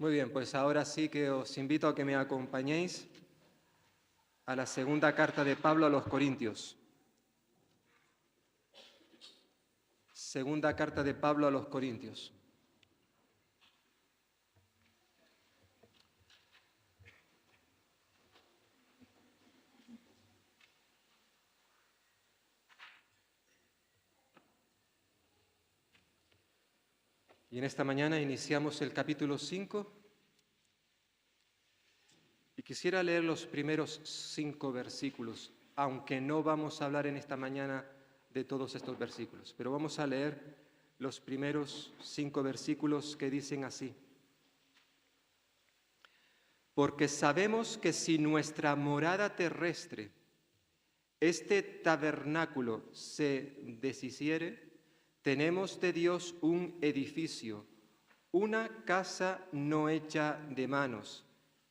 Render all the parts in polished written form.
Muy bien, pues ahora sí que os invito a que me acompañéis a la segunda carta de Pablo a los Corintios. Segunda carta de Pablo a los Corintios. Y en esta mañana iniciamos el capítulo 5 y quisiera leer los primeros 5 versículos, aunque no vamos a hablar en esta mañana de todos estos versículos, pero vamos a leer los primeros 5 versículos que dicen así. Porque sabemos que si nuestra morada terrestre, este tabernáculo, se deshiciere, tenemos de Dios un edificio, una casa no hecha de manos,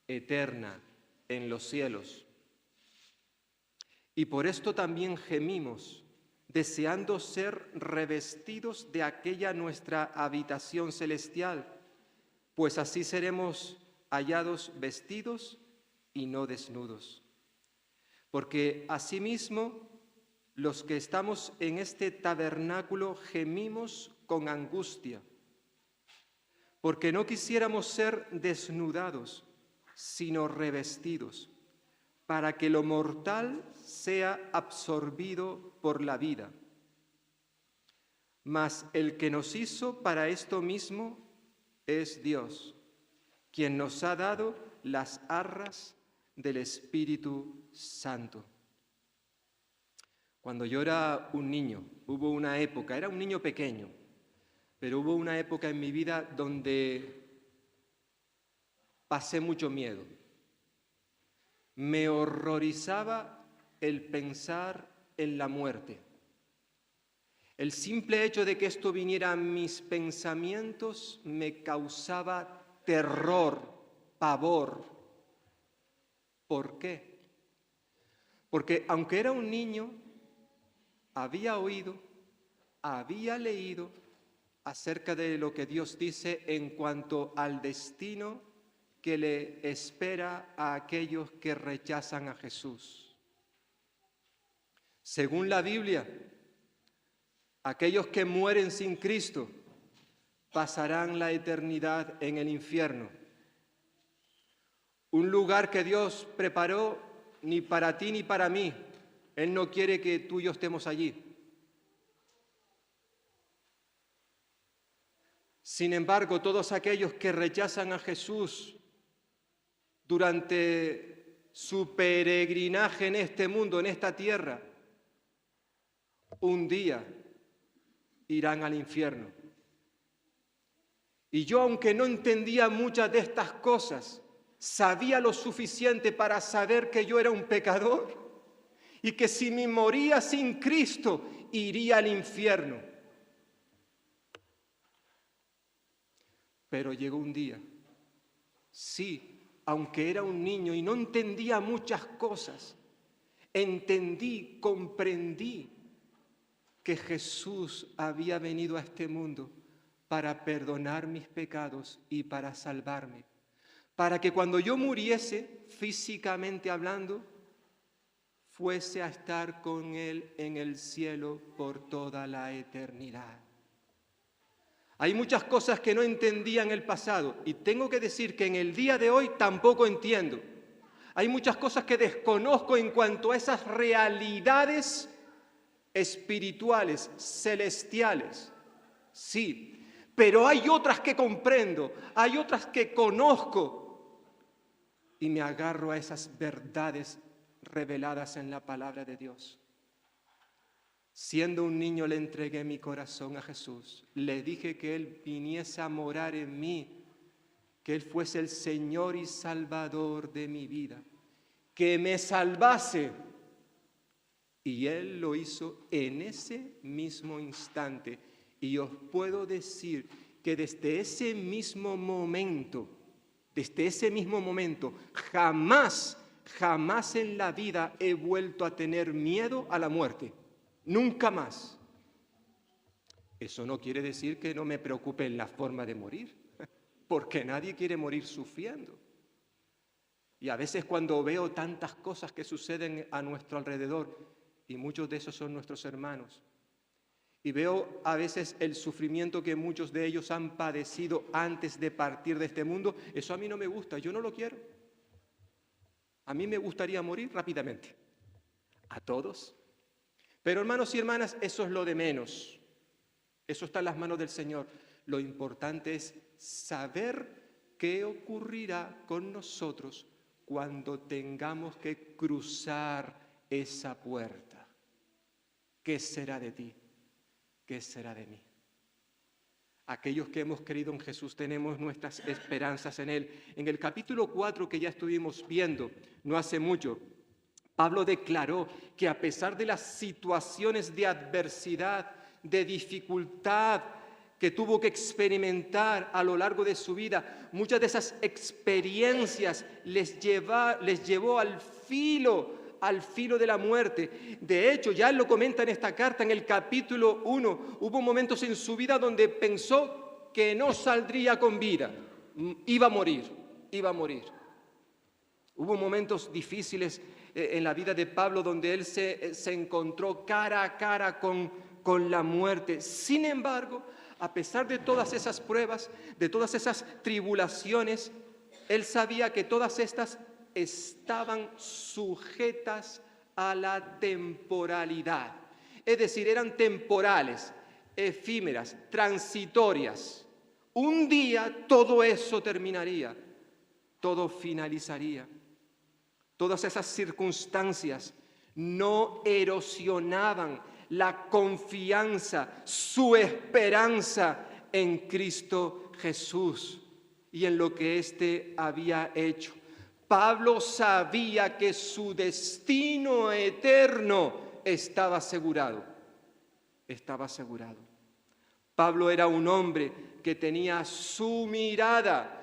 eterna en los cielos. Y por esto también gemimos, deseando ser revestidos de aquella nuestra habitación celestial, pues así seremos hallados vestidos y no desnudos. Porque asimismo, los que estamos en este tabernáculo gemimos con angustia, porque no quisiéramos ser desnudados, sino revestidos, para que lo mortal sea absorbido por la vida. Mas el que nos hizo para esto mismo es Dios, quien nos ha dado las arras del Espíritu Santo. Cuando yo era un niño, hubo una época, era un niño pequeño, pero hubo una época en mi vida donde pasé mucho miedo. Me horrorizaba el pensar en la muerte. El simple hecho de que esto viniera a mis pensamientos me causaba terror, pavor. ¿Por qué? Porque aunque era un niño, había oído, había leído acerca de lo que Dios dice en cuanto al destino que le espera a aquellos que rechazan a Jesús. Según la Biblia, aquellos que mueren sin Cristo pasarán la eternidad en el infierno, un lugar que Dios preparó ni para ti ni para mí. Él no quiere que tú y yo estemos allí. Sin embargo, todos aquellos que rechazan a Jesús durante su peregrinaje en este mundo, en esta tierra, un día irán al infierno. Y yo, aunque no entendía muchas de estas cosas, sabía lo suficiente para saber que yo era un pecador y que si me moría sin Cristo, iría al infierno. Pero llegó un día, sí, aunque era un niño y no entendía muchas cosas, entendí, comprendí que Jesús había venido a este mundo para perdonar mis pecados y para salvarme, para que cuando yo muriese, físicamente hablando, fuese a estar con Él en el cielo por toda la eternidad. Hay muchas cosas que no entendía en el pasado y tengo que decir que en el día de hoy tampoco entiendo. Hay muchas cosas que desconozco en cuanto a esas realidades espirituales, celestiales. Sí, pero hay otras que comprendo, hay otras que conozco y me agarro a esas verdades reveladas en la palabra de Dios. Siendo un niño le entregué mi corazón a Jesús. Le dije que Él viniese a morar en mí, que Él fuese el Señor y Salvador de mi vida, que me salvase. Y Él lo hizo en ese mismo instante. Y os puedo decir que desde ese mismo momento, jamás en la vida he vuelto a tener miedo a la muerte. Nunca más. Eso no quiere decir que no me preocupe en la forma de morir. porque nadie quiere morir sufriendo. Y a veces cuando veo tantas cosas que suceden a nuestro alrededor, y muchos de esos son nuestros hermanos, y veo a veces el sufrimiento que muchos de ellos han padecido antes de partir de este mundo, eso a mí no me gusta, yo no lo quiero. A mí me gustaría morir rápidamente. ¿A todos? Pero hermanos y hermanas, eso es lo de menos. Eso está en las manos del Señor. Lo importante es saber qué ocurrirá con nosotros cuando tengamos que cruzar esa puerta. ¿Qué será de ti? ¿Qué será de mí? Aquellos que hemos creído en Jesús tenemos nuestras esperanzas en Él. En el capítulo 4 que ya estuvimos viendo no hace mucho, Pablo declaró que a pesar de las situaciones de adversidad, de dificultad que tuvo que experimentar a lo largo de su vida, muchas de esas experiencias les llevó al filo de la muerte. De hecho, ya lo comenta en esta carta, en el capítulo 1, hubo momentos en su vida donde pensó que no saldría con vida, iba a morir. Hubo momentos difíciles en la vida de Pablo donde él se encontró cara a cara con la muerte. Sin embargo, a pesar de todas esas pruebas, de todas esas tribulaciones, él sabía que todas estas estaban sujetas a la temporalidad. Es decir, eran temporales, efímeras, transitorias. Un día todo eso terminaría, todo finalizaría. Todas esas circunstancias no erosionaban la confianza, su esperanza en Cristo Jesús y en lo que éste había hecho. Pablo sabía que su destino eterno estaba asegurado. Pablo era un hombre que tenía su mirada,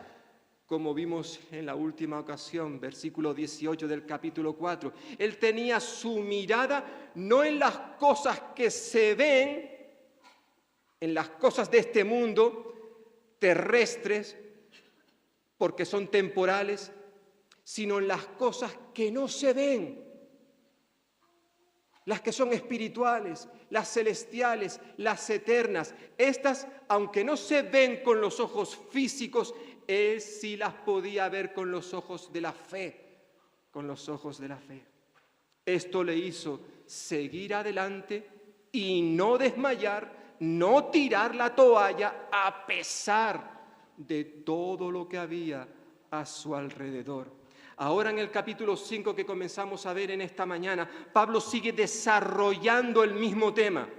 como vimos en la última ocasión, versículo 18 del capítulo 4. Él tenía su mirada no en las cosas que se ven, en las cosas de este mundo, terrestres, porque son temporales, sino en las cosas que no se ven, las que son espirituales, las celestiales, las eternas. Estas, aunque no se ven con los ojos físicos, él sí las podía ver con los ojos de la fe, Esto le hizo seguir adelante y no desmayar, no tirar la toalla a pesar de todo lo que había a su alrededor. Ahora en el capítulo 5 que comenzamos a ver en esta mañana, Pablo sigue desarrollando el mismo tema.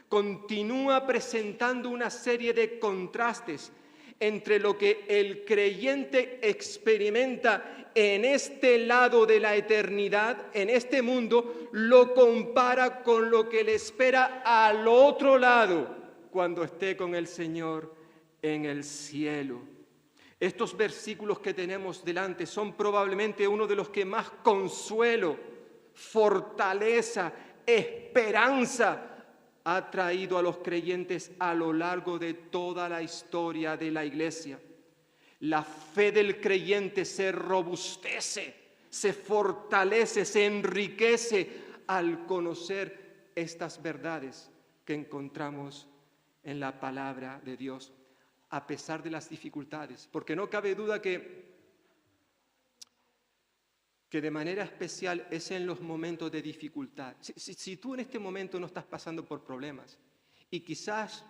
Continúa presentando una serie de contrastes entre lo que el creyente experimenta en este lado de la eternidad, en este mundo, lo compara con lo que le espera al otro lado cuando esté con el Señor en el cielo. Estos versículos que tenemos delante son probablemente uno de los que más consuelo, fortaleza, esperanza ha traído a los creyentes a lo largo de toda la historia de la Iglesia. La fe del creyente se robustece, se fortalece, se enriquece al conocer estas verdades que encontramos en la palabra de Dios, a pesar de las dificultades, porque no cabe duda que de manera especial es en los momentos de dificultad. Si tú en este momento no estás pasando por problemas y quizás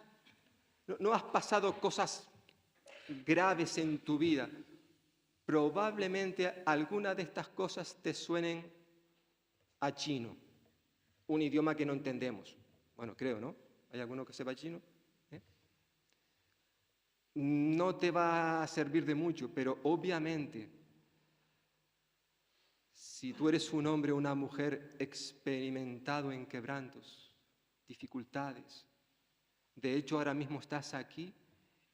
no has pasado cosas graves en tu vida, probablemente algunas de estas cosas te suenen a chino, un idioma que no entendemos. Bueno, creo, ¿no? ¿Hay alguno que sepa chino? No te va a servir de mucho, pero obviamente, si tú eres un hombre o una mujer experimentado en quebrantos, dificultades, de hecho ahora mismo estás aquí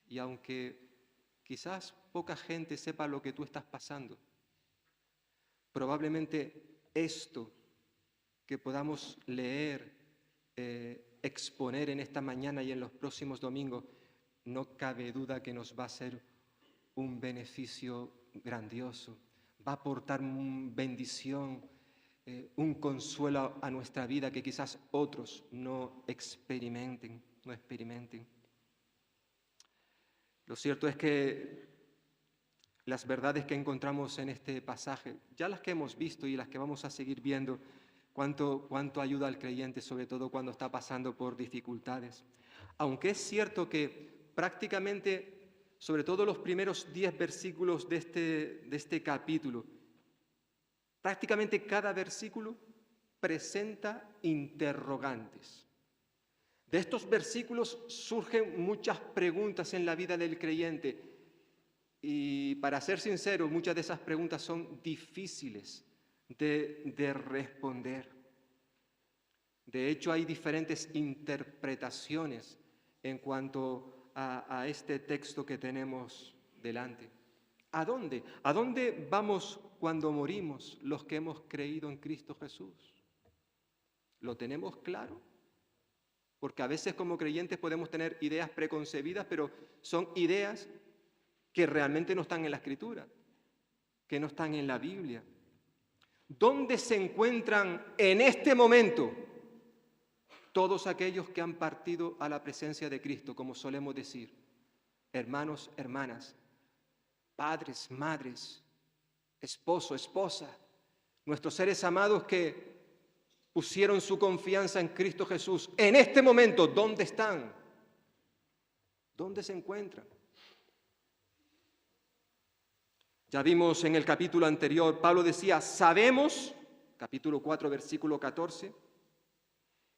y aunque quizás poca gente sepa lo que tú estás pasando, probablemente esto que podamos leer, exponer en esta mañana y en los próximos domingos, no cabe duda que nos va a ser un beneficio grandioso, va a aportar bendición, un consuelo a nuestra vida que quizás otros no experimenten. Lo cierto es que las verdades que encontramos en este pasaje, ya las que hemos visto y las que vamos a seguir viendo, cuánto ayuda al creyente, sobre todo cuando está pasando por dificultades. Aunque es cierto que prácticamente, sobre todo los primeros 10 versículos de este capítulo, prácticamente cada versículo presenta interrogantes. De estos versículos surgen muchas preguntas en la vida del creyente y, para ser sincero, muchas de esas preguntas son difíciles de responder. De hecho, hay diferentes interpretaciones en cuanto a este texto que tenemos delante. ¿A dónde? ¿A dónde vamos cuando morimos los que hemos creído en Cristo Jesús? ¿Lo tenemos claro? Porque a veces como creyentes podemos tener ideas preconcebidas, pero son ideas que realmente no están en la Escritura, que no están en la Biblia. ¿Dónde se encuentran en este momento todos aquellos que han partido a la presencia de Cristo, como solemos decir? Hermanos, hermanas, padres, madres, esposo, esposa, nuestros seres amados que pusieron su confianza en Cristo Jesús. En este momento, ¿dónde están? ¿Dónde se encuentran? Ya vimos en el capítulo anterior, Pablo decía, sabemos, capítulo 4, versículo 14,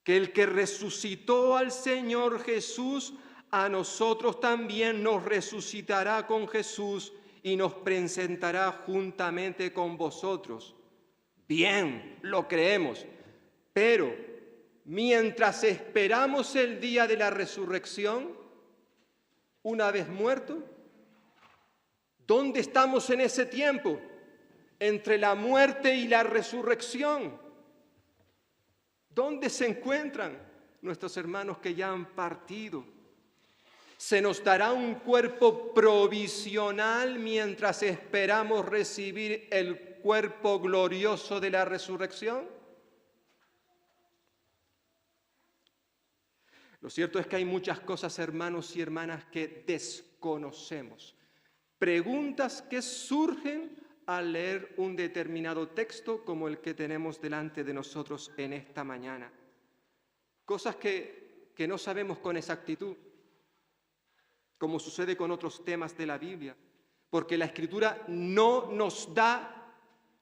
que el que resucitó al Señor Jesús, a nosotros también nos resucitará con Jesús y nos presentará juntamente con vosotros. Bien, lo creemos, pero mientras esperamos el día de la resurrección, una vez muerto, ¿dónde estamos en ese tiempo? Entre la muerte y la resurrección. ¿Dónde se encuentran nuestros hermanos que ya han partido? ¿Se nos dará un cuerpo provisional mientras esperamos recibir el cuerpo glorioso de la resurrección? Lo cierto es que hay muchas cosas, hermanos y hermanas, que desconocemos. Preguntas que surgen al leer un determinado texto como el que tenemos delante de nosotros en esta mañana. Cosas que no sabemos con exactitud, como sucede con otros temas de la Biblia, porque la Escritura no nos da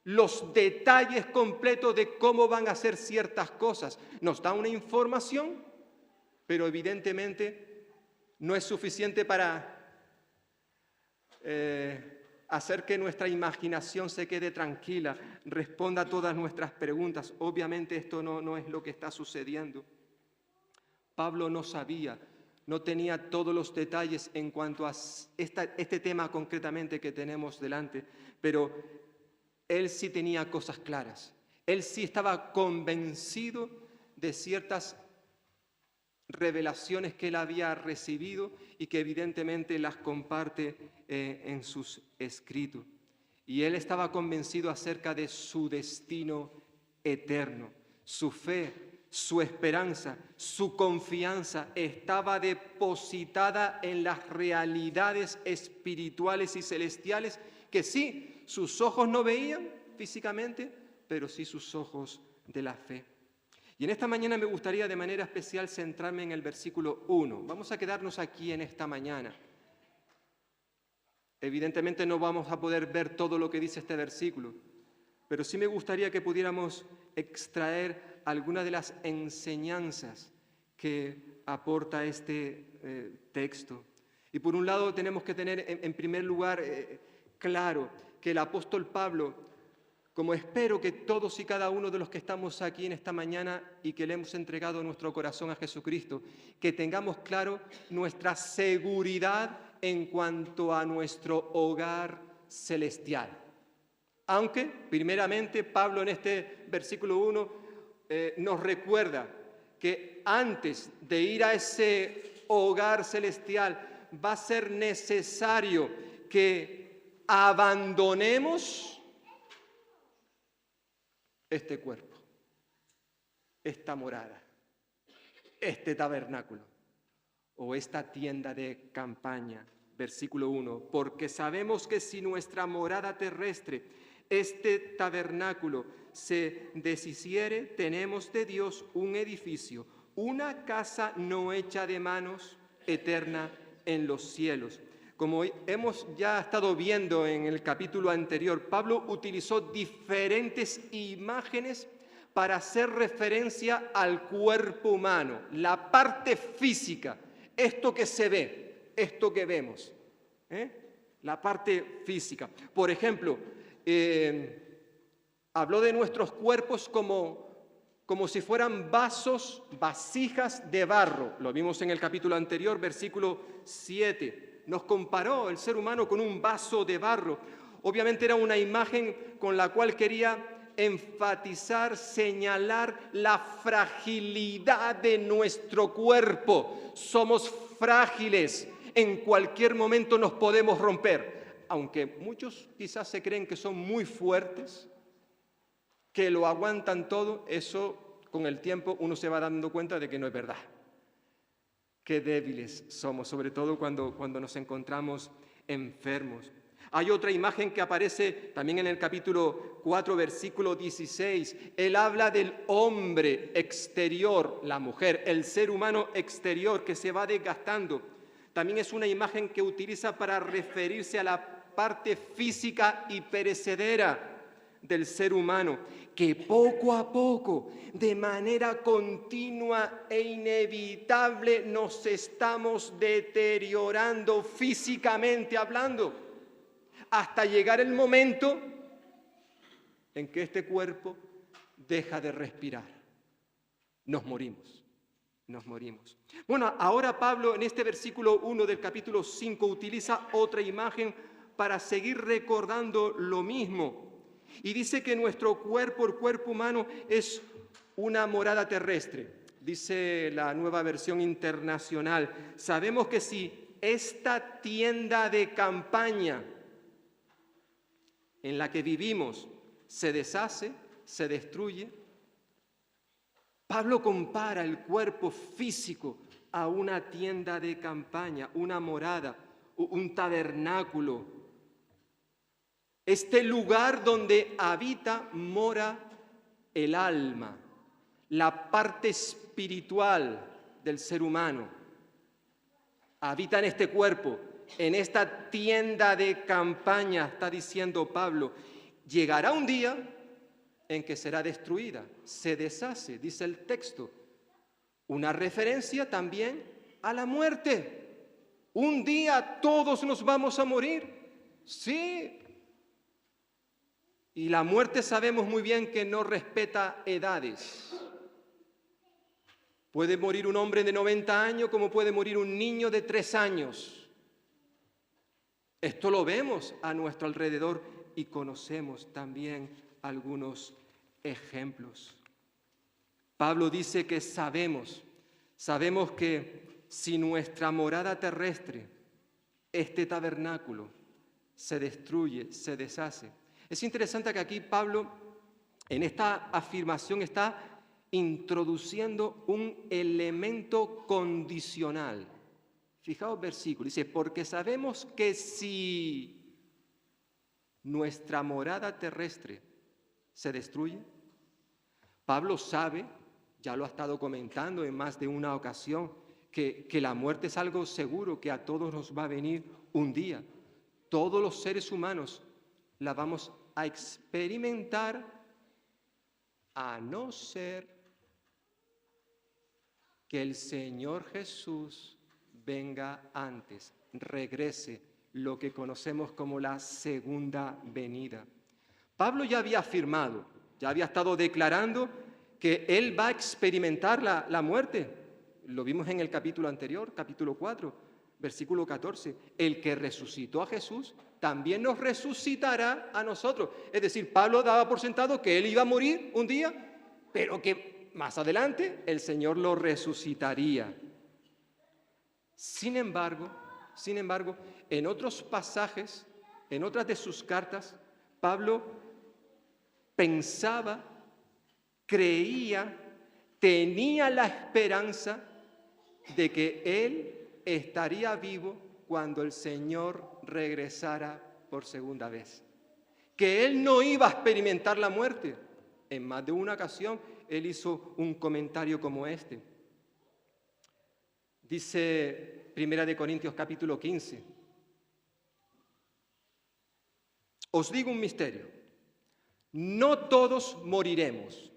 los detalles completos de cómo van a ser ciertas cosas. Nos da una información, pero evidentemente no es suficiente para hacer que nuestra imaginación se quede tranquila, responda a todas nuestras preguntas. Obviamente esto no es lo que está sucediendo. Pablo no sabía, no tenía todos los detalles en cuanto a este tema concretamente que tenemos delante, pero él sí tenía cosas claras. Él sí estaba convencido de ciertas revelaciones que él había recibido y que evidentemente las comparte en sus escritos. Y él estaba convencido acerca de su destino eterno. Su fe, su esperanza, su confianza estaba depositada en las realidades espirituales y celestiales que sí, sus ojos no veían físicamente, pero sí sus ojos de la fe. Y en esta mañana me gustaría de manera especial centrarme en el versículo 1. Vamos a quedarnos aquí en esta mañana. Evidentemente no vamos a poder ver todo lo que dice este versículo, pero sí me gustaría que pudiéramos extraer algunas de las enseñanzas que aporta este texto. Y por un lado tenemos que tener en primer lugar claro que el apóstol Pablo, como espero que todos y cada uno de los que estamos aquí en esta mañana y que le hemos entregado nuestro corazón a Jesucristo, que tengamos claro nuestra seguridad en cuanto a nuestro hogar celestial. Aunque, primeramente, Pablo en este versículo 1 nos recuerda que antes de ir a ese hogar celestial va a ser necesario que abandonemos este cuerpo, esta morada, este tabernáculo o esta tienda de campaña. Versículo 1, porque sabemos que si nuestra morada terrestre, este tabernáculo, se deshiciere, tenemos de Dios un edificio, una casa no hecha de manos, eterna en los cielos. Como hemos ya estado viendo en el capítulo anterior, Pablo utilizó diferentes imágenes para hacer referencia al cuerpo humano, la parte física, esto que se ve, esto que vemos, la parte física. Por ejemplo, habló de nuestros cuerpos como si fueran vasos, vasijas de barro. Lo vimos en el capítulo anterior, versículo 7. Nos comparó el ser humano con un vaso de barro. Obviamente era una imagen con la cual quería enfatizar, señalar la fragilidad de nuestro cuerpo. Somos frágiles, en cualquier momento nos podemos romper. Aunque muchos quizás se creen que son muy fuertes, que lo aguantan todo, eso con el tiempo uno se va dando cuenta de que no es verdad. Qué débiles somos, sobre todo cuando nos encontramos enfermos. Hay otra imagen que aparece también en el capítulo 4, versículo 16. Él habla del hombre exterior, la mujer, el ser humano exterior que se va desgastando. También es una imagen que utiliza para referirse a la parte física y perecedera del ser humano, que poco a poco, de manera continua e inevitable, nos estamos deteriorando físicamente hablando, hasta llegar el momento en que este cuerpo deja de respirar. Nos morimos. Bueno, ahora Pablo en este versículo 1 del capítulo 5 utiliza otra imagen para seguir recordando lo mismo. Y dice que nuestro cuerpo, el cuerpo humano, es una morada terrestre. Dice la Nueva Versión Internacional. Sabemos que si esta tienda de campaña en la que vivimos se deshace, se destruye, Pablo compara el cuerpo físico a una tienda de campaña, una morada, un tabernáculo. Este lugar donde habita, mora el alma, la parte espiritual del ser humano. Habita en este cuerpo, en esta tienda de campaña, está diciendo Pablo. Llegará un día en que será destruida, se deshace, dice el texto. Una referencia también a la muerte. Un día todos nos vamos a morir, sí. Y la muerte sabemos muy bien que no respeta edades. Puede morir un hombre de 90 años como puede morir un niño de 3 años. Esto lo vemos a nuestro alrededor y conocemos también algunos ejemplos. Pablo dice que sabemos que si nuestra morada terrestre, este tabernáculo, se destruye, se deshace. Es interesante que aquí Pablo, en esta afirmación, está introduciendo un elemento condicional. Fijaos versículo, dice, porque sabemos que si nuestra morada terrestre se destruye, Pablo sabe, ya lo ha estado comentando en más de una ocasión, que la muerte es algo seguro, que a todos nos va a venir un día. Todos los seres humanos la vamos a experimentar, a no ser que el Señor Jesús venga antes, regrese, lo que conocemos como la segunda venida. Pablo ya había afirmado, ya había estado declarando que él va a experimentar la muerte. Lo vimos en el capítulo anterior, capítulo 4, versículo 14. El que resucitó a Jesús también nos resucitará a nosotros. Es decir, Pablo daba por sentado que él iba a morir un día, pero que más adelante el Señor lo resucitaría. Sin embargo, Sin embargo, en otros pasajes, en otras de sus cartas, Pablo pensaba, creía, tenía la esperanza de que él estaría vivo cuando el Señor regresara por segunda vez. Que él no iba a experimentar la muerte. En más de una ocasión, él hizo un comentario como este. Dice 1 Corintios capítulo 15. Os digo un misterio. No todos moriremos.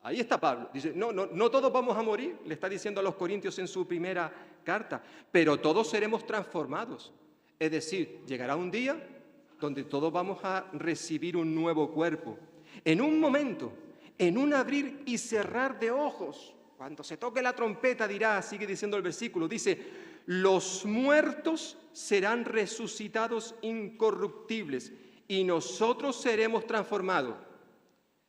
Ahí está Pablo. Dice, no todos vamos a morir, le está diciendo a los corintios en su primera carta, pero todos seremos transformados. Es decir, llegará un día donde todos vamos a recibir un nuevo cuerpo. En un momento, en un abrir y cerrar de ojos, cuando se toque la trompeta dirá, sigue diciendo el versículo, dice, los muertos serán resucitados incorruptibles y nosotros seremos transformados.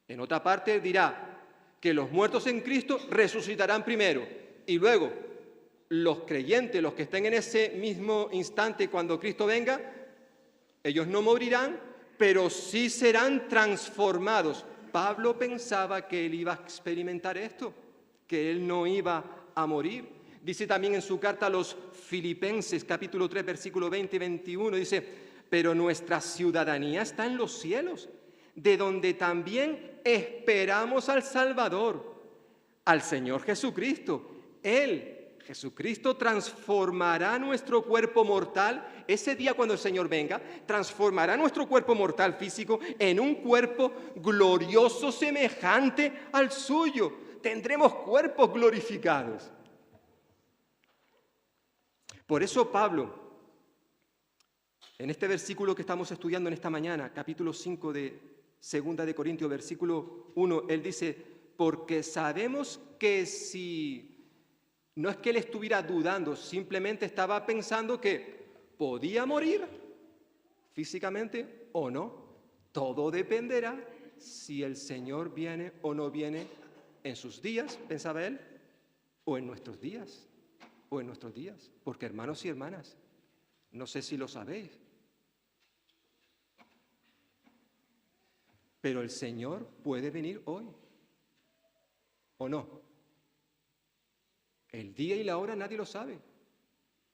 En otra parte dirá que los muertos en Cristo resucitarán primero y luego los creyentes, los que estén en ese mismo instante cuando Cristo venga, ellos no morirán, pero sí serán transformados. Pablo pensaba que él iba a experimentar esto, que él no iba a morir. Dice también en su carta a los Filipenses, capítulo 3, versículo 20 y 21, dice, pero nuestra ciudadanía está en los cielos, de donde también esperamos al Salvador, al Señor Jesucristo. Él, Jesucristo, transformará nuestro cuerpo mortal. Ese día cuando el Señor venga, transformará nuestro cuerpo mortal físico en un cuerpo glorioso semejante al suyo. Tendremos cuerpos glorificados. Por eso Pablo, en este versículo que estamos estudiando en esta mañana, capítulo 5 de Segunda de Corintios, versículo 1, él dice, porque sabemos que si, no es que él estuviera dudando, simplemente estaba pensando que podía morir físicamente o no. Todo dependerá si el Señor viene o no viene en sus días, pensaba él, o en nuestros días, porque hermanos y hermanas, no sé si lo sabéis, pero el Señor puede venir hoy, ¿o no? El día y la hora nadie lo sabe.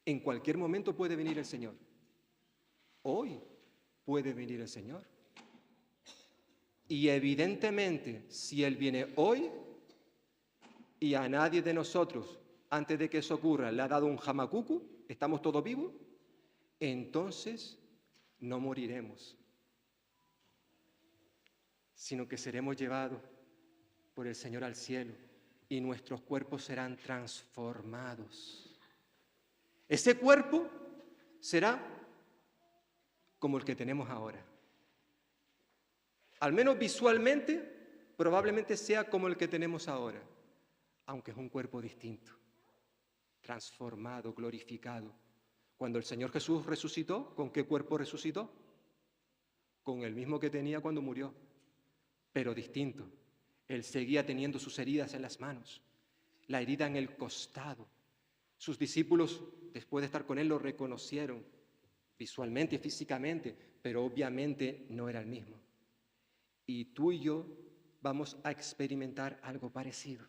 En cualquier momento puede venir el Señor. Hoy puede venir el Señor. Y evidentemente, si Él viene hoy y a nadie de nosotros, antes de que eso ocurra, le ha dado un jamacucu, estamos todos vivos, entonces no moriremos, sino que seremos llevados por el Señor al cielo y nuestros cuerpos serán transformados. Ese cuerpo será como el que tenemos ahora. Al menos visualmente, probablemente sea como el que tenemos ahora, aunque es un cuerpo distinto, transformado, glorificado. Cuando el Señor Jesús resucitó, ¿con qué cuerpo resucitó? Con el mismo que tenía cuando murió, pero distinto. Él seguía teniendo sus heridas en las manos, la herida en el costado. Sus discípulos, después de estar con él, lo reconocieron visualmente y físicamente, pero obviamente no era el mismo. Y tú y yo vamos a experimentar algo parecido.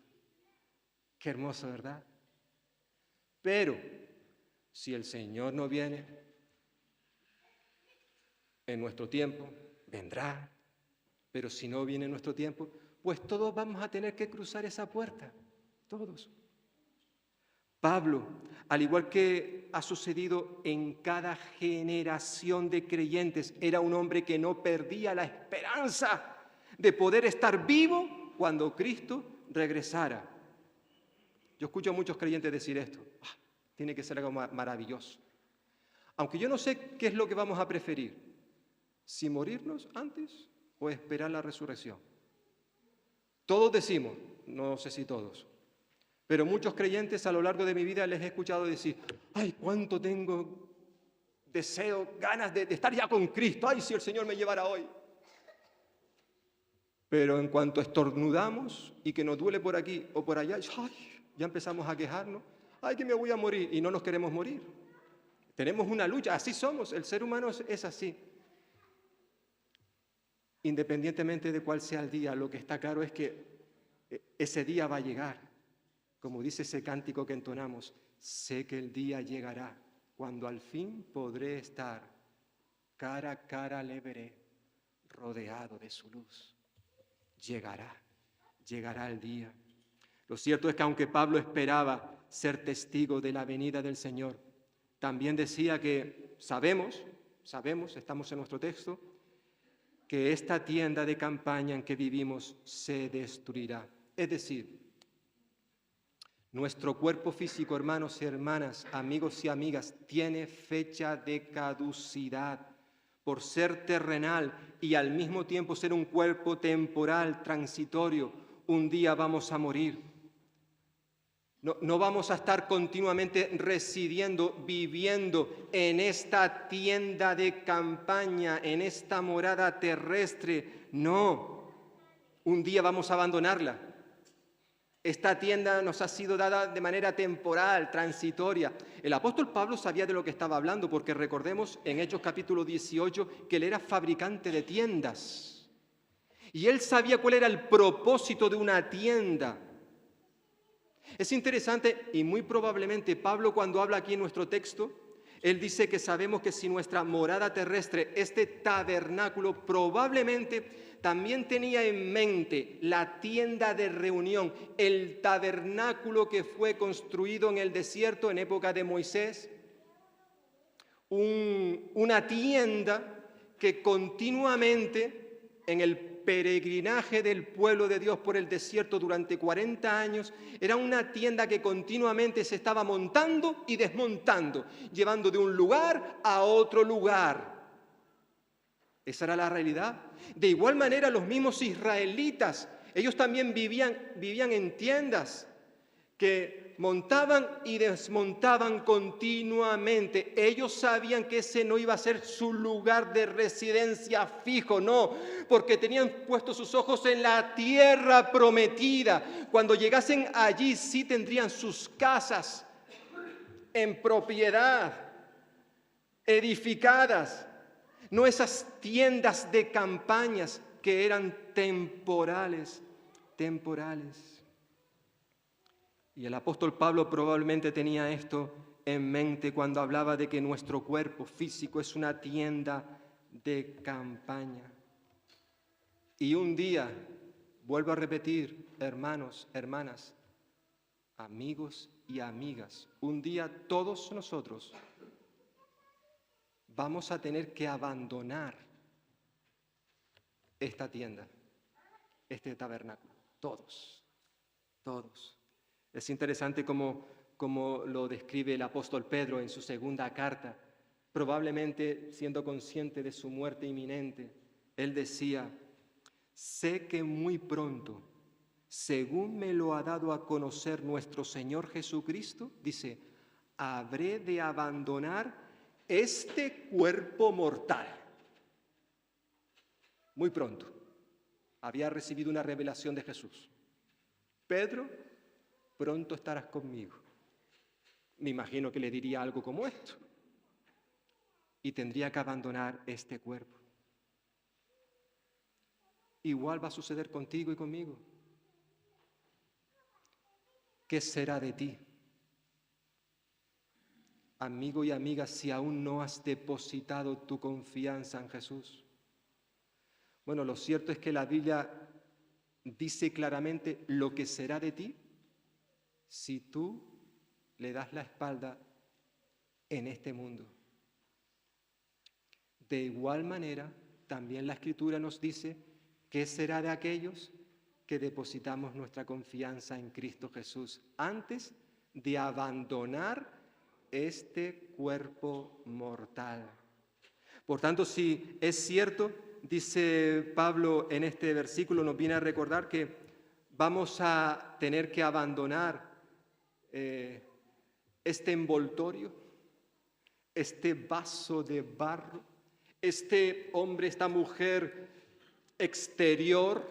Qué hermoso, ¿verdad? Pero si el Señor no viene en nuestro tiempo, vendrá. Pero si no viene en nuestro tiempo, pues todos vamos a tener que cruzar esa puerta. Todos. Pablo, al igual que ha sucedido en cada generación de creyentes, era un hombre que no perdía la esperanza de poder estar vivo cuando Cristo regresara. Yo escucho a muchos creyentes decir esto. Tiene que ser algo maravilloso. Aunque yo no sé qué es lo que vamos a preferir, si morirnos antes o esperar la resurrección. Todos decimos, no sé si todos, pero muchos creyentes a lo largo de mi vida les he escuchado decir, ay, cuánto tengo deseo, ganas de estar ya con Cristo, ay, si el Señor me llevara hoy. Pero en cuanto estornudamos y que nos duele por aquí o por allá, ay, ya empezamos a quejarnos, ay, que me voy a morir y no nos queremos morir. Tenemos una lucha, así somos, el ser humano es así. Independientemente de cuál sea el día, lo que está claro es que ese día va a llegar. Como dice ese cántico que entonamos, sé que el día llegará, cuando al fin podré estar, cara a cara le veré, rodeado de su luz. Llegará el día. Lo cierto es que aunque Pablo esperaba ser testigo de la venida del Señor, también decía que sabemos, estamos en nuestro texto, que esta tienda de campaña en que vivimos se destruirá. Es decir, nuestro cuerpo físico, hermanos y hermanas, amigos y amigas, tiene fecha de caducidad. Por ser terrenal y al mismo tiempo ser un cuerpo temporal, transitorio, un día vamos a morir. No vamos a estar continuamente residiendo, viviendo en esta tienda de campaña, en esta morada terrestre. No, un día vamos a abandonarla. Esta tienda nos ha sido dada de manera temporal, transitoria. El apóstol Pablo sabía de lo que estaba hablando, porque recordemos en Hechos capítulo 18 que él era fabricante de tiendas. Y él sabía cuál era el propósito de una tienda. Es interesante y muy probablemente Pablo, cuando habla aquí en nuestro texto, él dice que sabemos que si nuestra morada terrestre, este tabernáculo, probablemente también tenía en mente la tienda de reunión, el tabernáculo que fue construido en el desierto en época de Moisés, una tienda que continuamente en el peregrinaje del pueblo de Dios por el desierto durante 40 años, era una tienda que continuamente se estaba montando y desmontando, llevando de un lugar a otro lugar. Esa era la realidad. De igual manera, los mismos israelitas, ellos también vivían en tiendas que montaban y desmontaban continuamente. Ellos sabían que ese no iba a ser su lugar de residencia fijo, no, porque tenían puestos sus ojos en la tierra prometida. Cuando llegasen allí sí tendrían sus casas en propiedad, edificadas, no esas tiendas de campañas que eran temporales. Y el apóstol Pablo probablemente tenía esto en mente cuando hablaba de que nuestro cuerpo físico es una tienda de campaña. Y un día, vuelvo a repetir, hermanos, hermanas, amigos y amigas, un día todos nosotros vamos a tener que abandonar esta tienda, este tabernáculo, todos. Es interesante como lo describe el apóstol Pedro en su segunda carta, probablemente siendo consciente de su muerte inminente. Él decía, sé que muy pronto, según me lo ha dado a conocer nuestro Señor Jesucristo, dice, habré de abandonar este cuerpo mortal. Muy pronto había recibido una revelación de Jesús. Pedro, pronto estarás conmigo. Me imagino que le diría algo como esto. Y tendría que abandonar este cuerpo. Igual va a suceder contigo y conmigo. ¿Qué será de ti? Amigo y amiga, si aún no has depositado tu confianza en Jesús. Bueno, lo cierto es que la Biblia dice claramente lo que será de ti si tú le das la espalda en este mundo. De igual manera, también la Escritura nos dice qué será de aquellos que depositamos nuestra confianza en Cristo Jesús antes de abandonar este cuerpo mortal. Por tanto, si es cierto, dice Pablo en este versículo, nos viene a recordar que vamos a tener que abandonar este envoltorio, este vaso de barro, este hombre, esta mujer exterior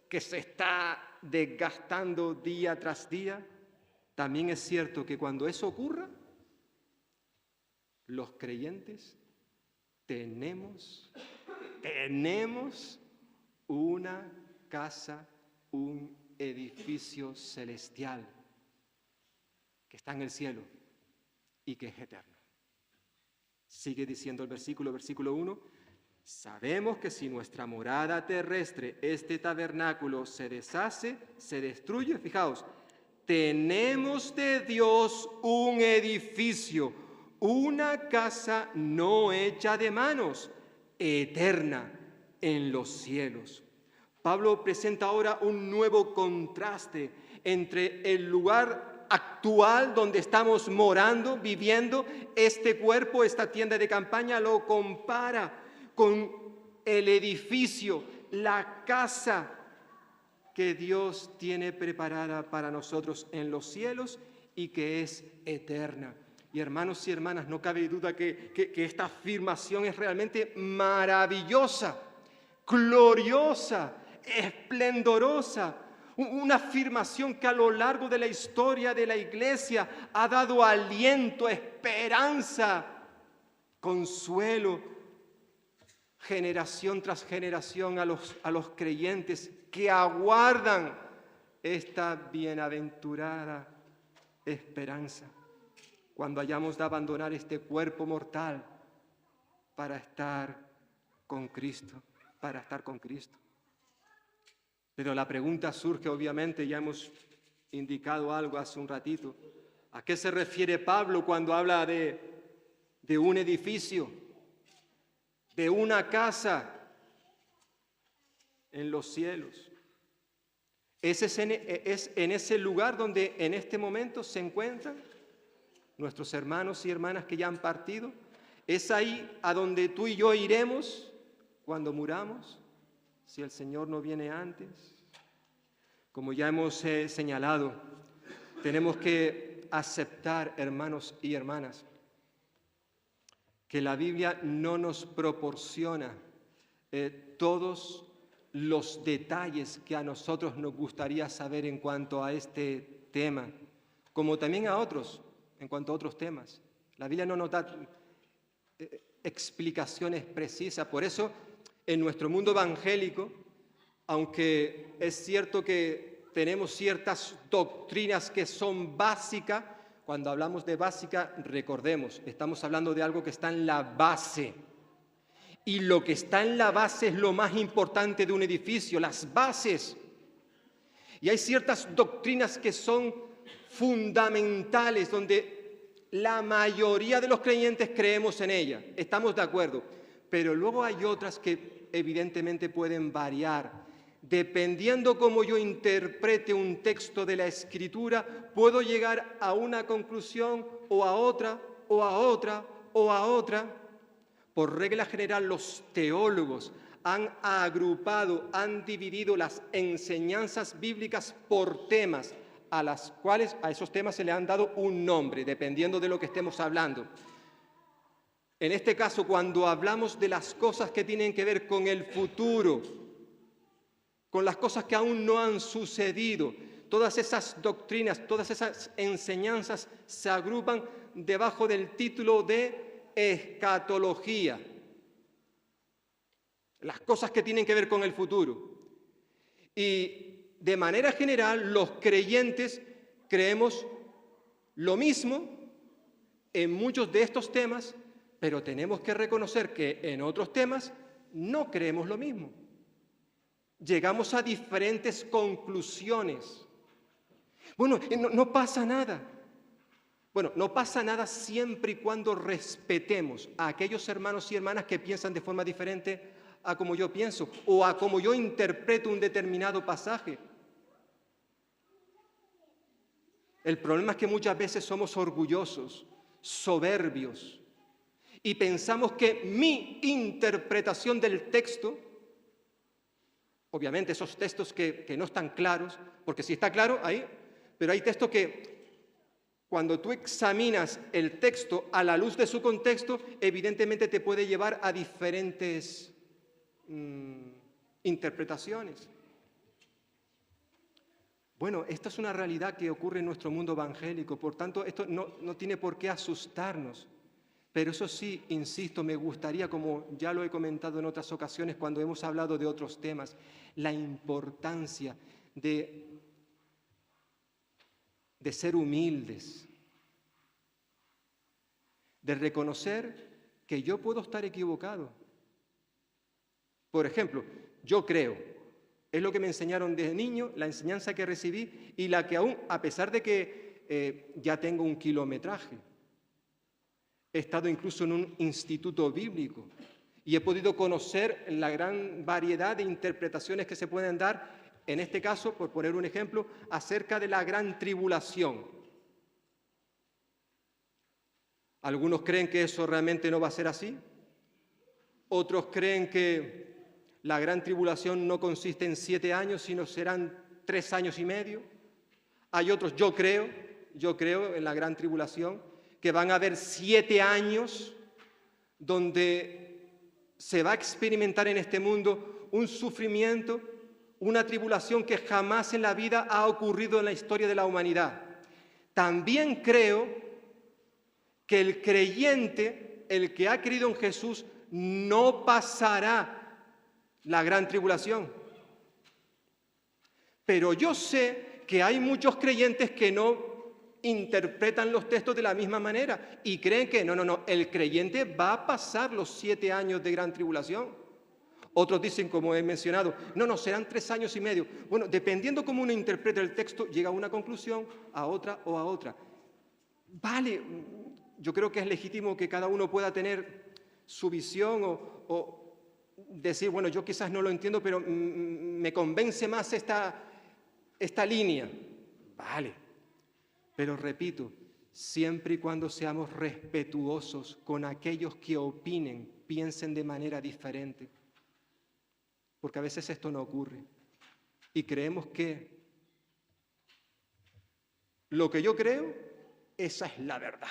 que se está desgastando día tras día. También es cierto que cuando eso ocurra, los creyentes tenemos una casa, un edificio celestial que está en el cielo y que es eterno. Sigue diciendo el versículo 1, sabemos que si nuestra morada terrestre, este tabernáculo, se deshace, se destruye, fijaos, tenemos de Dios un edificio, una casa no hecha de manos, eterna en los cielos. Pablo presenta ahora un nuevo contraste entre el lugar actual donde estamos morando, viviendo. Este cuerpo, esta tienda de campaña, lo compara con el edificio, la casa que Dios tiene preparada para nosotros en los cielos y que es eterna. Y hermanos y hermanas, no cabe duda que esta afirmación es realmente maravillosa, gloriosa, esplendorosa. Una afirmación que a lo largo de la historia de la Iglesia ha dado aliento, esperanza, consuelo, generación tras generación a los creyentes que aguardan esta bienaventurada esperanza cuando hayamos de abandonar este cuerpo mortal para estar con Cristo, para estar con Cristo. Pero la pregunta surge, obviamente, ya hemos indicado algo hace un ratito. ¿A qué se refiere Pablo cuando habla de un edificio, de una casa en los cielos? Es en ese lugar donde en este momento se encuentran nuestros hermanos y hermanas que ya han partido. Es ahí a donde tú y yo iremos cuando muramos, si el Señor no viene antes. Como ya hemos señalado, tenemos que aceptar, hermanos y hermanas, que la Biblia no nos proporciona todos los detalles que a nosotros nos gustaría saber en cuanto a este tema, como también a otros, en cuanto a otros temas. La Biblia no nos da explicaciones precisas. Por eso, en nuestro mundo evangélico, aunque es cierto que tenemos ciertas doctrinas que son básicas, cuando hablamos de básica, recordemos, estamos hablando de algo que está en la base. Y lo que está en la base es lo más importante de un edificio, las bases. Y hay ciertas doctrinas que son fundamentales, donde la mayoría de los creyentes creemos en ellas, estamos de acuerdo. Pero luego hay otras que evidentemente pueden variar. Dependiendo cómo yo interprete un texto de la Escritura, puedo llegar a una conclusión o a otra, o a otra, o a otra. Por regla general, los teólogos han agrupado, han dividido las enseñanzas bíblicas por temas, a las cuales a esos temas se le han dado un nombre, dependiendo de lo que estemos hablando. En este caso, cuando hablamos de las cosas que tienen que ver con el futuro, con las cosas que aún no han sucedido, todas esas doctrinas, todas esas enseñanzas se agrupan debajo del título de escatología. Las cosas que tienen que ver con el futuro. Y de manera general, los creyentes creemos lo mismo en muchos de estos temas, pero tenemos que reconocer que en otros temas no creemos lo mismo. Llegamos a diferentes conclusiones. Bueno, no pasa nada. Bueno, no pasa nada siempre y cuando respetemos a aquellos hermanos y hermanas que piensan de forma diferente a como yo pienso o a como yo interpreto un determinado pasaje. El problema es que muchas veces somos orgullosos, soberbios, y pensamos que mi interpretación del texto, obviamente esos textos que no están claros, porque si está claro ahí, pero hay textos que cuando tú examinas el texto a la luz de su contexto, evidentemente te puede llevar a diferentes interpretaciones. Bueno, esta es una realidad que ocurre en nuestro mundo evangélico, por tanto, esto no tiene por qué asustarnos. Pero eso sí, insisto, me gustaría, como ya lo he comentado en otras ocasiones cuando hemos hablado de otros temas, la importancia de ser humildes, de reconocer que yo puedo estar equivocado. Por ejemplo, yo creo, es lo que me enseñaron desde niño, la enseñanza que recibí y la que aún, a pesar de que ya tengo un kilometraje, he estado incluso en un instituto bíblico y he podido conocer la gran variedad de interpretaciones que se pueden dar, en este caso, por poner un ejemplo, acerca de la gran tribulación. Algunos creen que eso realmente no va a ser así. Otros creen que la gran tribulación no consiste en 7 años, sino serán 3 años y medio. Hay otros, yo creo en la gran tribulación, que van a haber 7 años donde se va a experimentar en este mundo un sufrimiento, una tribulación que jamás en la vida ha ocurrido en la historia de la humanidad. También creo que el creyente, el que ha creído en Jesús, no pasará la gran tribulación. Pero yo sé que hay muchos creyentes que no interpretan los textos de la misma manera y creen que no, el creyente va a pasar los 7 años de gran tribulación. Otros dicen, como he mencionado, no, serán 3 años y medio. Bueno, dependiendo cómo uno interpreta el texto, llega a una conclusión, a otra o a otra. Vale, yo creo que es legítimo que cada uno pueda tener su visión o decir, bueno, yo quizás no lo entiendo, pero me convence más esta línea. Vale. Pero repito, siempre y cuando seamos respetuosos con aquellos que opinen, piensen de manera diferente. Porque a veces esto no ocurre. Y creemos que lo que yo creo, esa es la verdad.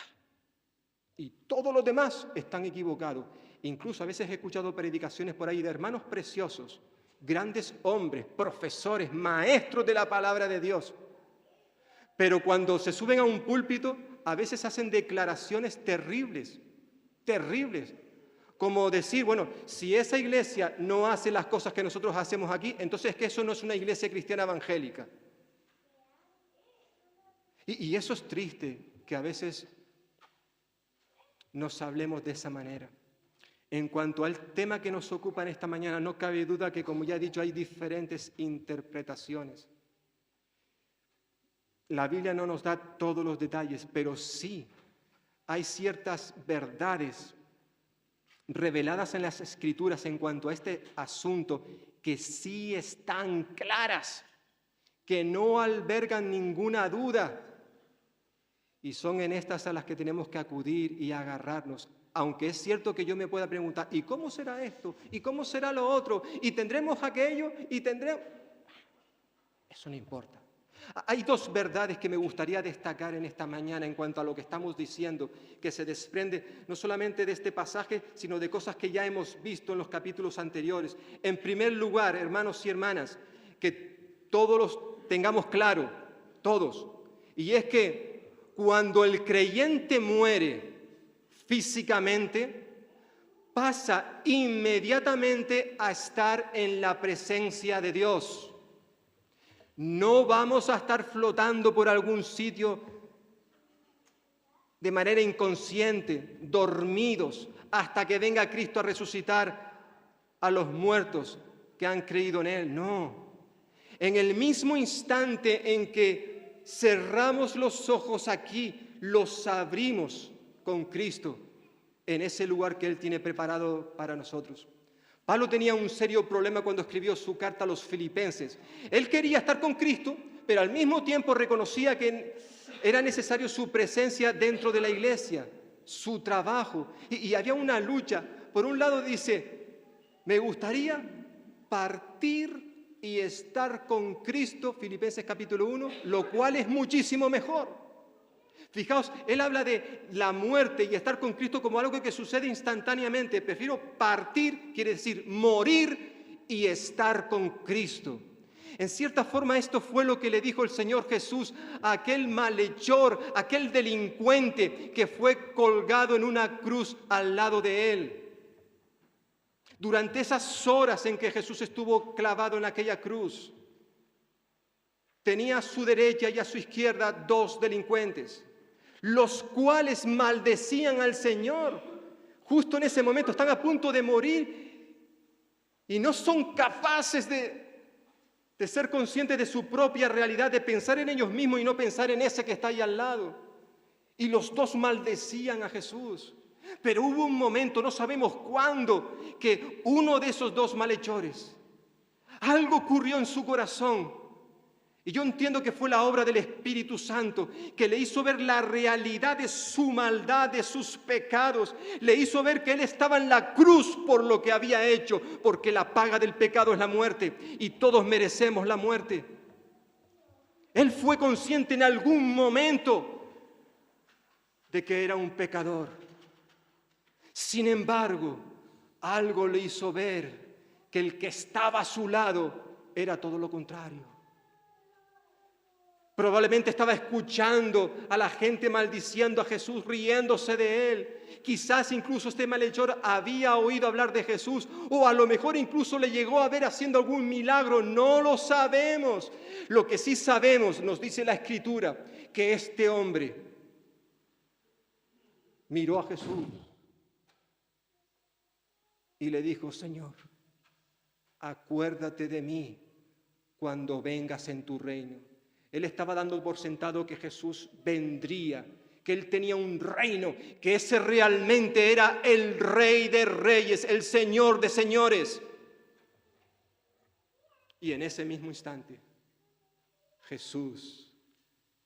Y todos los demás están equivocados. Incluso a veces he escuchado predicaciones por ahí de hermanos preciosos, grandes hombres, profesores, maestros de la palabra de Dios. Pero cuando se suben a un púlpito, a veces hacen declaraciones terribles, como decir, bueno, si esa iglesia no hace las cosas que nosotros hacemos aquí, entonces es que eso no es una iglesia cristiana evangélica. Y eso es triste, que a veces nos hablemos de esa manera. En cuanto al tema que nos ocupa en esta mañana, no cabe duda que, como ya he dicho, hay diferentes interpretaciones. La Biblia no nos da todos los detalles, pero sí hay ciertas verdades reveladas en las Escrituras en cuanto a este asunto que sí están claras, que no albergan ninguna duda. Y son en estas a las que tenemos que acudir y agarrarnos. Aunque es cierto que yo me pueda preguntar, ¿y cómo será esto? ¿Y cómo será lo otro? ¿Y tendremos aquello? ¿Y tendremos...? Eso no importa. Hay 2 verdades que me gustaría destacar en esta mañana en cuanto a lo que estamos diciendo, que se desprende no solamente de este pasaje, sino de cosas que ya hemos visto en los capítulos anteriores. En primer lugar, hermanos y hermanas, que todos los tengamos claro, todos, y es que cuando el creyente muere físicamente, pasa inmediatamente a estar en la presencia de Dios. No vamos a estar flotando por algún sitio de manera inconsciente, dormidos, hasta que venga Cristo a resucitar a los muertos que han creído en Él. No. En el mismo instante en que cerramos los ojos aquí, los abrimos con Cristo en ese lugar que Él tiene preparado para nosotros. Pablo tenía un serio problema cuando escribió su carta a los filipenses. Él quería estar con Cristo, pero al mismo tiempo reconocía que era necesario su presencia dentro de la iglesia, su trabajo. Y había una lucha. Por un lado dice, me gustaría partir y estar con Cristo, Filipenses capítulo 1, lo cual es muchísimo mejor. Fijaos, él habla de la muerte y estar con Cristo como algo que sucede instantáneamente. Prefiero partir, quiere decir morir y estar con Cristo. En cierta forma esto fue lo que le dijo el Señor Jesús a aquel malhechor, aquel delincuente que fue colgado en una cruz al lado de él. Durante esas horas en que Jesús estuvo clavado en aquella cruz, tenía a su derecha y a su izquierda dos delincuentes, los cuales maldecían al Señor. Justo en ese momento están a punto de morir y no son capaces de ser conscientes de su propia realidad, de pensar en ellos mismos y no pensar en ese que está ahí al lado. Y los dos maldecían a Jesús. Pero hubo un momento, no sabemos cuándo, que uno de esos dos malhechores, algo ocurrió en su corazón. Y yo entiendo que fue la obra del Espíritu Santo que le hizo ver la realidad de su maldad, de sus pecados. Le hizo ver que él estaba en la cruz por lo que había hecho, porque la paga del pecado es la muerte y todos merecemos la muerte. Él fue consciente en algún momento de que era un pecador. Sin embargo, algo le hizo ver que el que estaba a su lado era todo lo contrario. Probablemente estaba escuchando a la gente maldiciendo a Jesús, riéndose de él. Quizás incluso este malhechor había oído hablar de Jesús, o a lo mejor incluso le llegó a ver haciendo algún milagro. No lo sabemos. Lo que sí sabemos, nos dice la Escritura, que este hombre miró a Jesús y le dijo: Señor, acuérdate de mí cuando vengas en tu reino. Él estaba dando por sentado que Jesús vendría, que Él tenía un reino, que ese realmente era el Rey de Reyes, el Señor de Señores. Y en ese mismo instante, Jesús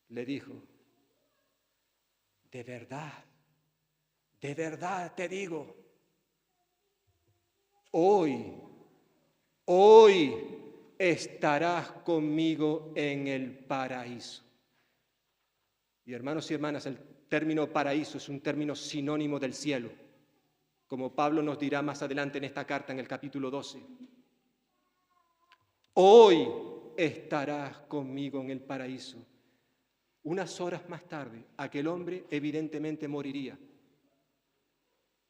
le dijo: de verdad te digo, hoy estarás conmigo en el paraíso. Y hermanos y hermanas, el término paraíso es un término sinónimo del cielo, como Pablo nos dirá más adelante en esta carta en el capítulo 12. Hoy estarás conmigo en el paraíso. Unas horas más tarde, aquel hombre evidentemente moriría.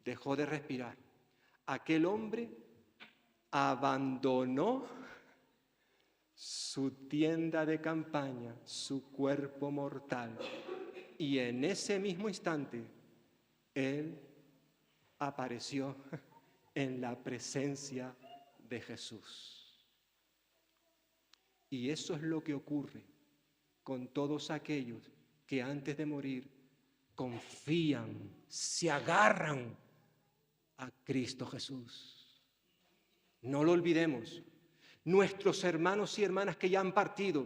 Dejó de respirar. Aquel hombre abandonó su tienda de campaña, su cuerpo mortal, y en ese mismo instante él apareció en la presencia de Jesús. Y eso es lo que ocurre con todos aquellos que antes de morir confían, se agarran a Cristo Jesús. No lo olvidemos. Nuestros hermanos y hermanas que ya han partido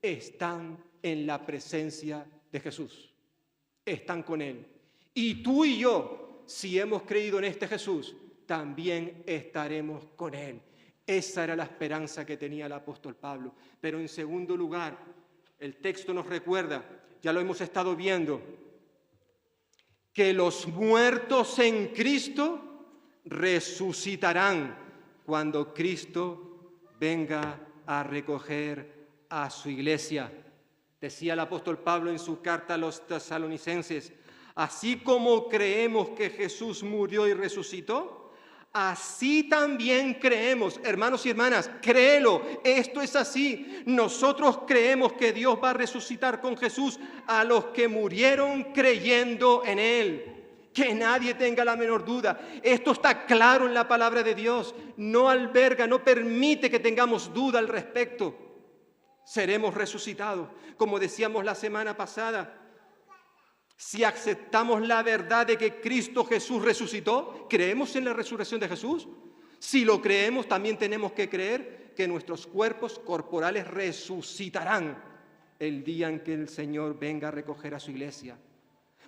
están en la presencia de Jesús. Están con Él. Y tú y yo, si hemos creído en este Jesús, también estaremos con Él. Esa era la esperanza que tenía el apóstol Pablo. Pero en segundo lugar, el texto nos recuerda, ya lo hemos estado viendo, que los muertos en Cristo resucitarán cuando Cristo venga a recoger a su iglesia. Decía el apóstol Pablo en su carta a los tesalonicenses: así como creemos que Jesús murió y resucitó, así también creemos. Hermanos y hermanas, créelo, esto es así. Nosotros creemos que Dios va a resucitar con Jesús a los que murieron creyendo en Él. Que nadie tenga la menor duda. Esto está claro en la palabra de Dios. No alberga, no permite que tengamos duda al respecto. Seremos resucitados. Como decíamos la semana pasada, si aceptamos la verdad de que Cristo Jesús resucitó, ¿creemos en la resurrección de Jesús? Si lo creemos, también tenemos que creer que nuestros cuerpos corporales resucitarán el día en que el Señor venga a recoger a su iglesia.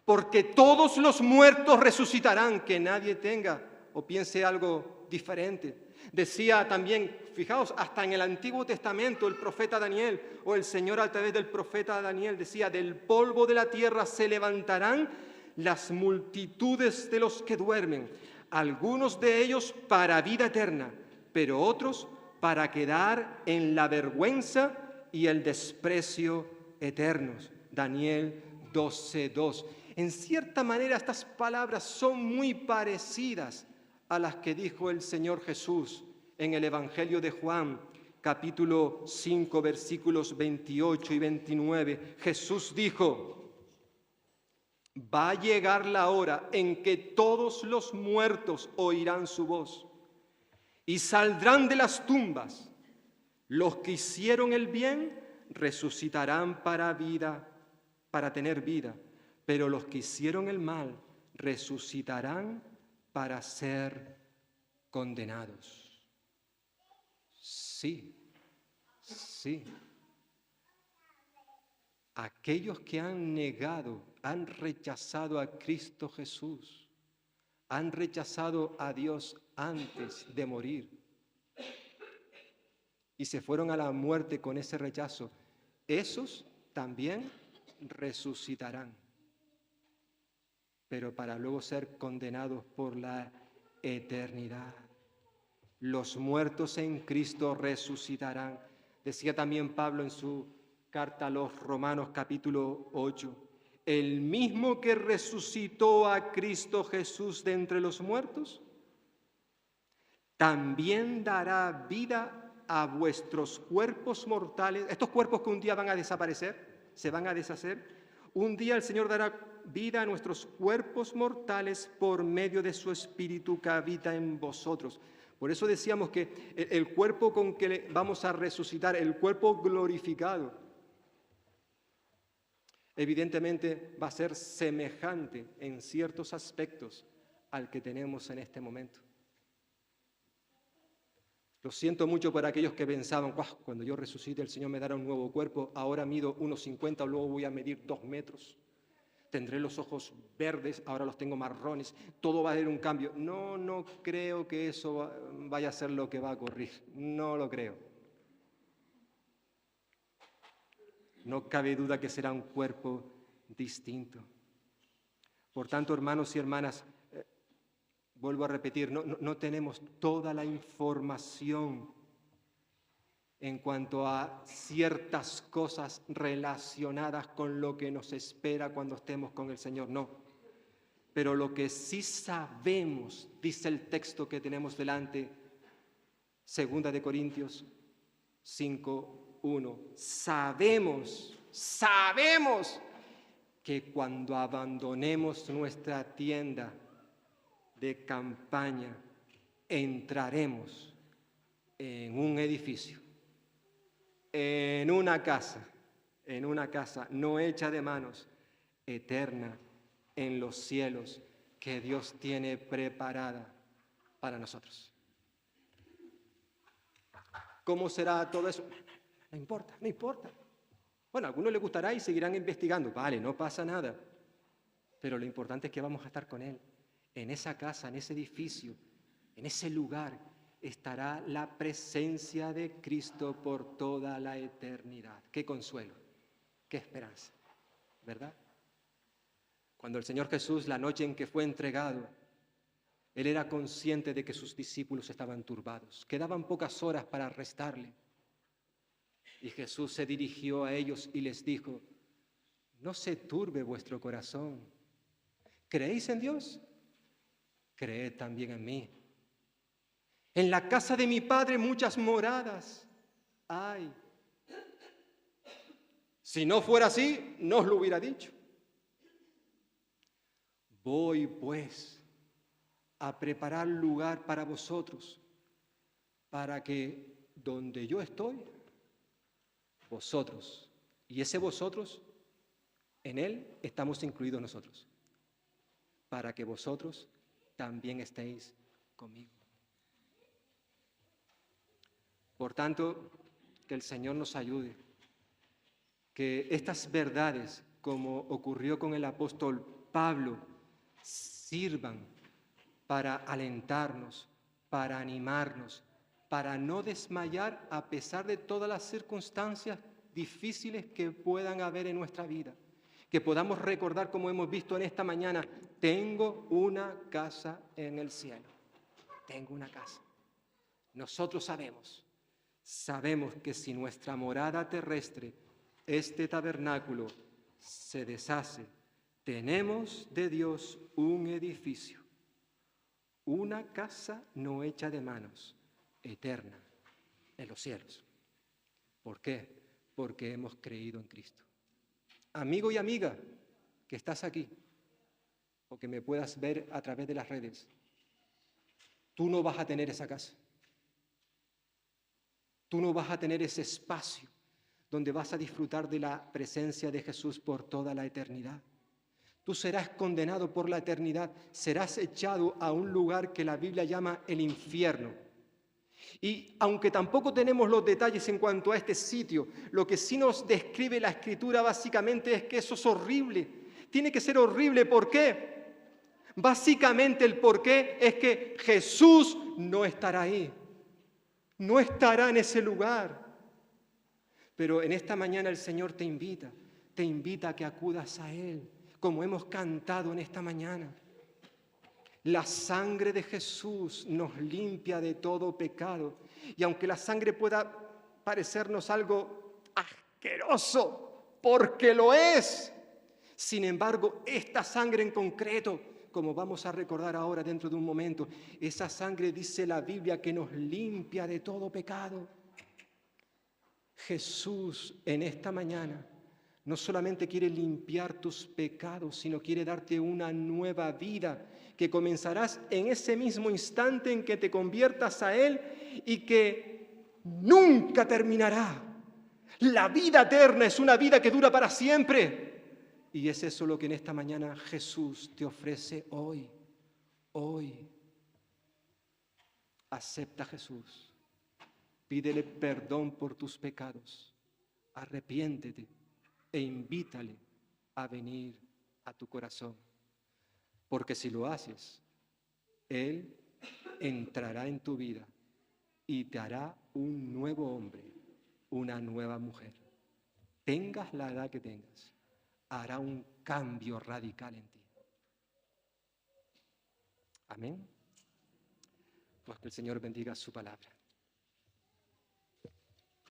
Porque todos los muertos resucitarán, que nadie tenga o piense algo diferente. Decía también, fijaos, hasta en el Antiguo Testamento el profeta Daniel, o el Señor a través del profeta Daniel decía: del polvo de la tierra se levantarán las multitudes de los que duermen, algunos de ellos para vida eterna, pero otros para quedar en la vergüenza y el desprecio eternos. Daniel 12:2. En cierta manera estas palabras son muy parecidas a las que dijo el Señor Jesús en el Evangelio de Juan, capítulo 5, versículos 28 y 29. Jesús dijo: va a llegar la hora en que todos los muertos oirán su voz y saldrán de las tumbas. Los que hicieron el bien resucitarán para vida, para tener vida, pero los que hicieron el mal resucitarán para ser condenados. Sí, sí. Aquellos que han negado, han rechazado a Cristo Jesús, han rechazado a Dios antes de morir y se fueron a la muerte con ese rechazo, esos también resucitarán, pero para luego ser condenados por la eternidad. Los muertos en Cristo resucitarán. Decía también Pablo en su carta a los Romanos capítulo 8, el mismo que resucitó a Cristo Jesús de entre los muertos, también dará vida a vuestros cuerpos mortales. Estos cuerpos que un día van a desaparecer, se van a deshacer, un día el Señor dará vida a nuestros cuerpos mortales por medio de su Espíritu que habita en vosotros. Por eso decíamos que el cuerpo con que vamos a resucitar, el cuerpo glorificado, evidentemente va a ser semejante en ciertos aspectos al que tenemos en este momento. Lo siento mucho por aquellos que pensaban, cuando yo resucite el Señor me dará un nuevo cuerpo, ahora mido 1,50, luego voy a medir 2 metros. Tendré los ojos verdes, ahora los tengo marrones, todo va a haber un cambio. No creo que eso vaya a ser lo que va a ocurrir, no lo creo. No cabe duda que será un cuerpo distinto. Por tanto, hermanos y hermanas, vuelvo a repetir, no tenemos toda la información en cuanto a ciertas cosas relacionadas con lo que nos espera cuando estemos con el Señor, no. Pero lo que sí sabemos, dice el texto que tenemos delante, 2 de Corintios 5:1, sabemos que cuando abandonemos nuestra tienda de campaña, entraremos en un edificio, en una casa no hecha de manos, eterna en los cielos que Dios tiene preparada para nosotros. ¿Cómo será todo eso? No importa. Bueno, a algunos les gustará y seguirán investigando. Vale, no pasa nada. Pero lo importante es que vamos a estar con Él. En esa casa, en ese edificio, en ese lugar, estará la presencia de Cristo por toda la eternidad. Qué consuelo, qué esperanza, ¿verdad? Cuando el Señor Jesús, la noche en que fue entregado, Él era consciente de que sus discípulos estaban turbados. Quedaban pocas horas para arrestarle. Y Jesús se dirigió a ellos y les dijo: no se turbe vuestro corazón. ¿Creéis en Dios? Creed también en mí. En la casa de mi Padre muchas moradas hay. Si no fuera así, no os lo hubiera dicho. Voy pues a preparar lugar para vosotros, para que donde yo estoy, vosotros, y ese vosotros, en Él estamos incluidos nosotros, para que vosotros también estéis conmigo. Por tanto, que el Señor nos ayude, que estas verdades, como ocurrió con el apóstol Pablo, sirvan para alentarnos, para animarnos, para no desmayar a pesar de todas las circunstancias difíciles que puedan haber en nuestra vida. Que podamos recordar, como hemos visto en esta mañana, tengo una casa en el cielo. Tengo una casa. Nosotros sabemos sabemos que si nuestra morada terrestre, este tabernáculo, se deshace, tenemos de Dios un edificio, una casa no hecha de manos, eterna, en los cielos. ¿Por qué? Porque hemos creído en Cristo. Amigo y amiga, que estás aquí, o que me puedas ver a través de las redes, tú no vas a tener esa casa. Tú no vas a tener ese espacio donde vas a disfrutar de la presencia de Jesús por toda la eternidad. Tú serás condenado por la eternidad, serás echado a un lugar que la Biblia llama el infierno. Y aunque tampoco tenemos los detalles en cuanto a este sitio, lo que sí nos describe la Escritura básicamente es que eso es horrible. Tiene que ser horrible, ¿por qué? Básicamente el porqué es que Jesús no estará ahí. No estará en ese lugar. Pero en esta mañana el Señor te invita a que acudas a Él, como hemos cantado en esta mañana. La sangre de Jesús nos limpia de todo pecado. Y aunque la sangre pueda parecernos algo asqueroso, porque lo es, sin embargo, esta sangre en concreto, como vamos a recordar ahora dentro de un momento, esa sangre, dice la Biblia, que nos limpia de todo pecado. Jesús en esta mañana no solamente quiere limpiar tus pecados, sino quiere darte una nueva vida que comenzarás en ese mismo instante en que te conviertas a Él y que nunca terminará. La vida eterna es una vida que dura para siempre. Y es eso lo que en esta mañana Jesús te ofrece hoy. Hoy. Acepta a Jesús. Pídele perdón por tus pecados. Arrepiéntete e invítale a venir a tu corazón. Porque si lo haces, Él entrará en tu vida y te hará un nuevo hombre, una nueva mujer. Tengas la edad que tengas, hará un cambio radical en ti. Amén. Pues que el Señor bendiga su palabra.